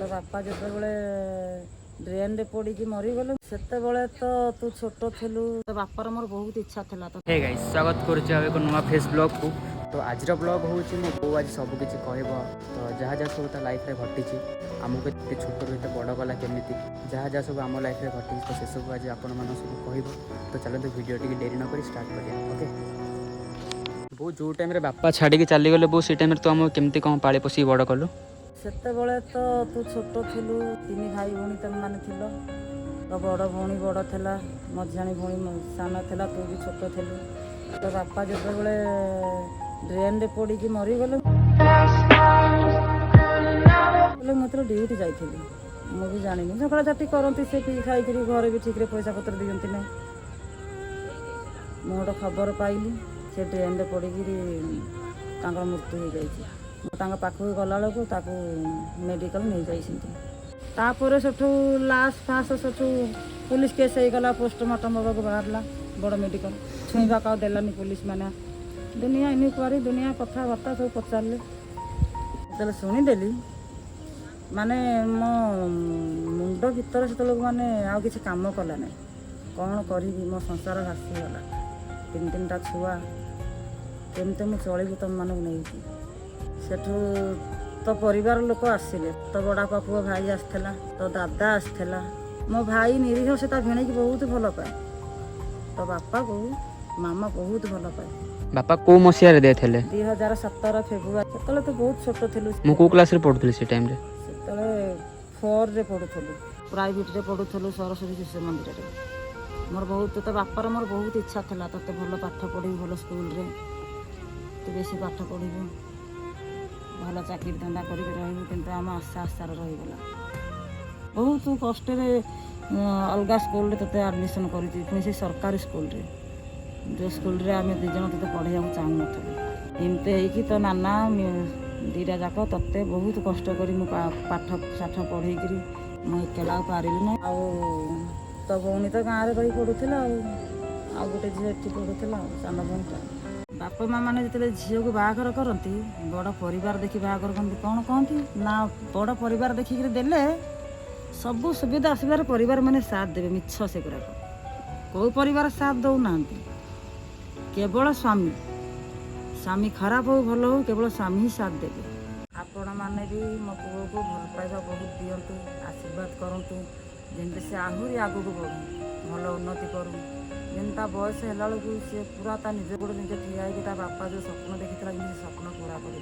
बापा जितेबाला ड्रेन रे पड़ी मरीगलु सेतेबले तो तू छोट थिलु बापार मोर बहुत इच्छा था। तो हे गाइस स्वागत करुचे एक नुआ फेस ब्लॉग को। तो आज ब्लॉग हूँ मो बो आज सबकि कह तो जहाँ जहाँ सब लाइफ रे घटी आमको ये छोट रू बड़ गला केमी जहाँ जहाँ सब आम लाइफ रे घटी तो से सब आज आपण मन सब कह। तो चलते वीडियो टी डेरी नक स्टार्ट करिया। ओके बो जो टाइम बापा छाड़ी चली गले बो से टाइम तो आम केमती कौन पाले पोसी बड़ कलु सेतेबले तो तू छोट थिलु तीन भाई भौणी तुम माने थिलो तो बड़ भौणी बड़ थिला मझाणी भौणी सान थिला तू भी छोट थिलु। तो बापा जितेबाला ड्रेन रे पड़ी मरीगलु मतलब ड्यूटी जाइली मुझे जानी झगड़ा झाटी करती से पी खाई घर भी ठीक रे पैसा पत्र दिखती ना मु गोटे खबर पाइली से ड्रेन रे पड़ी मृत्यु हो जाए। पाखक गला बेलू मेडिकल नहीं जापर सेठू लास्ट फास्ट सेठू पुलिस केस हो गला पोस्टमार्टम हाँ बाहर बड़ मेडिकल छुईवा का देलानी पुलिस मैंने दुनिया इनक्वारी दुनिया कथबार्ता सब पचारे जो शुणीदेली माने मो मुंड भीतर से माने आउ किसी काम कला ना कौन करी मो संसार भासीगला तीन तीन टा छुआ केमती मुझे चलू तुम मानक नहीं सेठू तो परिवार लोक आसिले तो बड़ापा पुआ भाई आसला तो दादा आसला मो भाई निरीह से भिणी की बहुत भल पाए तो बापा को मामा बहुत भल पाए। बापा को मसीह रे देथिले 2017 फेब्रुआरी सेतले तो बहुत छोट थिलु मु को क्लास रे पढुथली से टाइम रे सेतले 4 रे पढुथलु प्राइवेट रे पढुथलु सरस्वती शिशु मंदिर रे मोर बहुत तो बापार मोर बहुत इच्छा था तते भल पाठ पढ़ी भल स्कूल रे तो बेसी पाठ पढ़ी भल चाकरी धंदा करके आम आशा आशार रहीगला बहुत कष्ट अलग स्कूल ते आडमिशन कर सरकारी स्कूल रे जो स्कूल रे आम दिज ते पढ़ाई चाहूँ एमती होगी तो नाना दीटा जाक ते बहुत कष्ट कर पाठ साठ पढ़े मुझे एकेला पारि ना तो भौणी तो गाँव में रही पढ़ुला आ गोटे झील एटी पढ़ुला सान भौणीटा बापा माँ मैंने जो झील को बाहर करती बड़ परिवार देखी बाहर करती कौन कहती ना बड़ परिवार देखिक देले सब सुविधा असुविधा परिवार मैंने साथ देवे मिछ से गुराक कौ परिवार साथ दौना केवल स्वामी स्वामी खराब हो भल हो केवल स्वामी ही साथ देवे। आपण मैंने भी मो पुओ को भल पाइबा बहुत दिंतु आशीर्वाद करूँ जमी से आहरी आग को बढ़ू भल उन्नति करूँ जेनता बयस है सी पूरा निज गोड़ निजे ठिया होगी बापा जो स्वप्न देखी जमी स्वप्न पूरा कर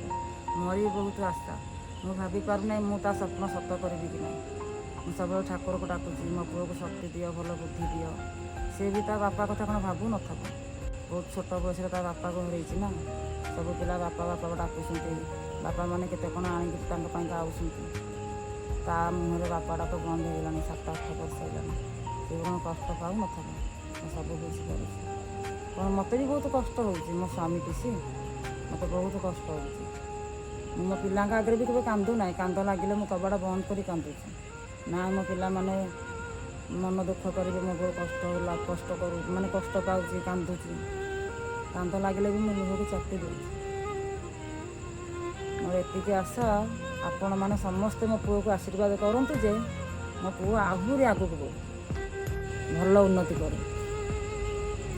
मोर भी बहुत आशा मुझे भाभी पारना मुझे स्वप्न सत करी कि ना मुझे सब ठाकुर को डाकुची मो पुओ को शक्ति दियो भल बुद्धि दियो सी भी बापा कथा कौन भावु न बहुत छोट बयस बापा को हरई ना सब पिला बापा बापा को डाकुंट बापा मैंने केते कौन आनिक आउंट ता मुहर बापाटा तो बंद हो गला 7-8 वर्ष होगा से कष्ट पाऊ न सब बुझीपार कौन मत भी बहुत कष्ट हो मो स्वामी सी मत बहुत कष्ट हो मो पिला आगे भी कभी कांदू ना कांद लगे मुझे कबाड़ बंद कर कांदुची ना मो पिला माने मन दुख करेंगे मो बहुत कष्ट करूँ माने कष्ट पाऊँ कांदुची कांद लगे भी मुझे लुह को चापी दूसरी मोर एति आशा आपण मैंने समस्ते मो पुओ को आशीर्वाद करते जे मो पुओ आहरी आगू को भल उन्नति करे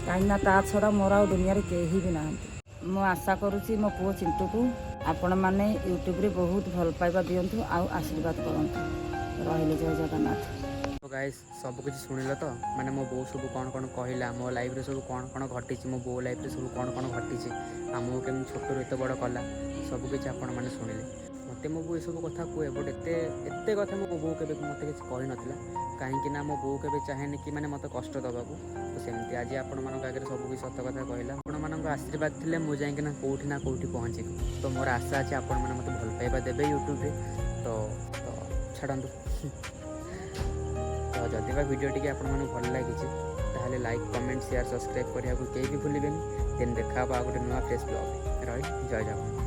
कहीं ता छड़ा मोर आ दुनिया कहीं भी ना मु आशा करुँची मो पुओ चिंटू को आपण मैंने यूट्यूब रे बहुत भल पाइबा दिंतु आ आशीर्वाद करंतु रहिले जय जगन्नाथ। तो गाइस सब कुछ शुणिल तो माने मो बो सब कौन कौन कहला मो लाइफ रे सब कौन कौन घटी मो बो लाइफ रे सब कौन कौन घटी आमको केम छोट रू एत बड़ कला सबकि आपण मैंने शुणिले मत मो बो सब कथा कहे बट एत कथा मो बो के मत किसी कही नाला कहीं मो बो के चाहेनि कि मैंने मत कष्ट दबाक तो सेमती आज आपण मान आगे सब किसी सत कथा कहला आपण आशीर्वाद थे मुझे जाइना कौटी ना कौटी पहुँचे तो मोर आशा अच्छे आपण मैंने मत भल पाइबा देवे यूट्यूब रे तो छाड़ू तो जदि वीडियो टी आप भल लगी लाइक कमेंट शेयर सब्सक्राइब करने को कहीं भी भूलें। देन देखा गोटे नुआ फ्रेश ब्लॉग रही जय जगन्नाथ।